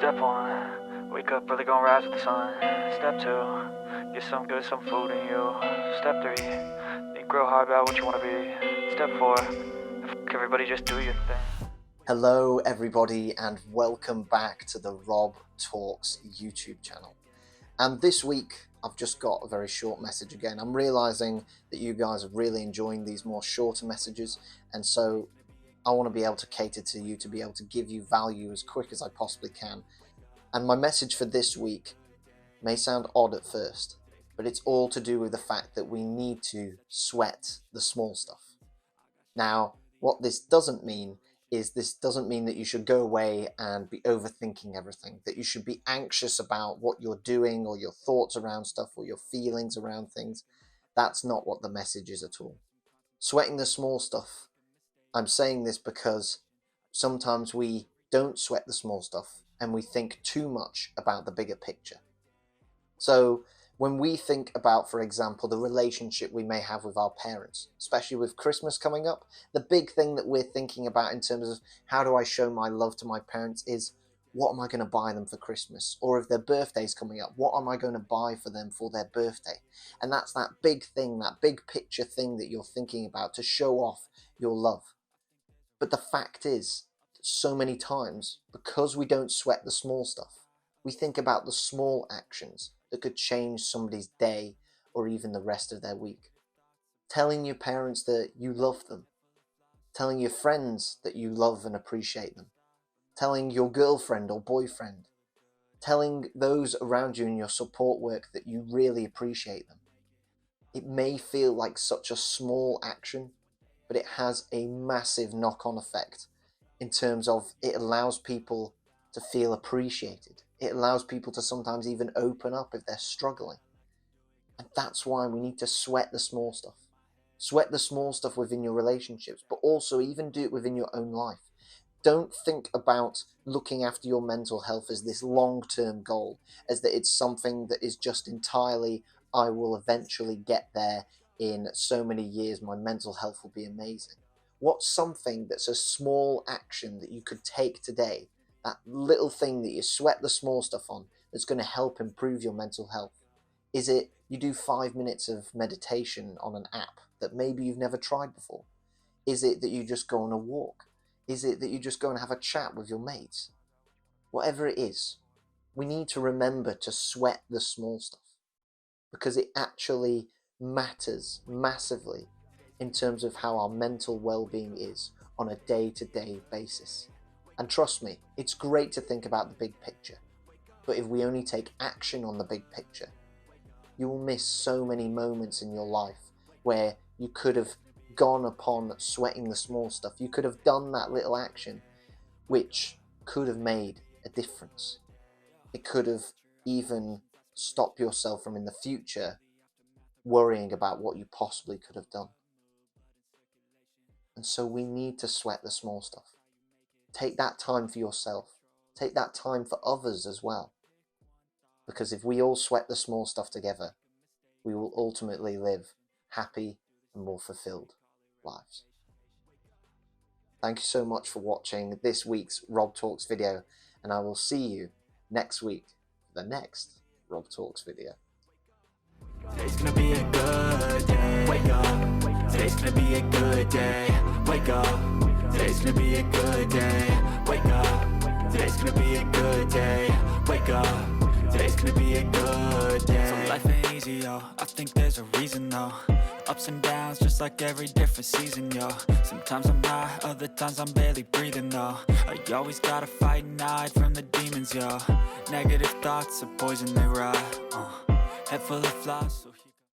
Step one, wake up early, gonna rise with the sun. Step two, get some good, some food in you. Step three, think real hard about what you wanna be. Step four, everybody just do your thing. Hello everybody and welcome back to the Rob Talks YouTube channel. And this week I've just got a very short message again. I'm realizing that you guys are really enjoying these more shorter messages, and so I want to be able to cater to you, to be able to give you value as quick as I possibly can. And my message for this week may sound odd at first, but it's all to do with the fact that we need to sweat the small stuff. Now, what this doesn't mean is that you should go away and be overthinking everything, that you should be anxious about what you're doing or your thoughts around stuff or your feelings around things. That's not what the message is at all. Sweating the small stuff, I'm saying this because sometimes we don't sweat the small stuff and we think too much about the bigger picture. So when we think about, for example, the relationship we may have with our parents, especially with Christmas coming up, the big thing that we're thinking about in terms of how do I show my love to my parents is, what am I going to buy them for Christmas? Or if their birthday's coming up, what am I going to buy for them for their birthday? And that's that big thing, that big picture thing that you're thinking about to show off your love. But the fact is, so many times, because we don't sweat the small stuff, we think about the small actions that could change somebody's day or even the rest of their week. Telling your parents that you love them. Telling your friends that you love and appreciate them. Telling your girlfriend or boyfriend. Telling those around you in your support work that you really appreciate them. It may feel like such a small action, but it has a massive knock-on effect in terms of it allows people to feel appreciated. It allows people to sometimes even open up if they're struggling. And that's why we need to sweat the small stuff. Sweat the small stuff within your relationships, but also even do it within your own life. Don't think about looking after your mental health as this long-term goal, as that it's something that is just entirely, I will eventually get there in so many years, my mental health will be amazing. What's something that's a small action that you could take today, that little thing that you sweat the small stuff on, that's going to help improve your mental health? Is it you do 5 minutes of meditation on an app that maybe you've never tried before? Is it that you just go on a walk? Is it that you just go and have a chat with your mates? Whatever it is, we need to remember to sweat the small stuff, because it actually matters massively in terms of how our mental well-being is on a day-to-day basis. And trust me, it's great to think about the big picture, but if we only take action on the big picture, you will miss so many moments in your life where you could have gone upon sweating the small stuff. You could have done that little action which could have made a difference. It could have even stopped yourself from in the future worrying about what you possibly could have done. And so we need to sweat the small stuff. Take that time for yourself. Take that time for others as well. Because if we all sweat the small stuff together, we will ultimately live happy and more fulfilled lives. Thank you so much for watching this week's Rob Talks video, and I will see you next week for the next Rob Talks video. Today's gonna be a good day. Wake up. Today's gonna be a good day. Wake up. Today's gonna be a good day. Wake up. Today's gonna be a good day. Wake up. Today's gonna be a good day. So life ain't easy, yo. I think there's a reason, though. Ups and downs, just like every different season, yo. Sometimes I'm high, other times I'm barely breathing, though. I always gotta fight and hide from the demons, yo. Negative thoughts are poison, they rot. Head full of flies.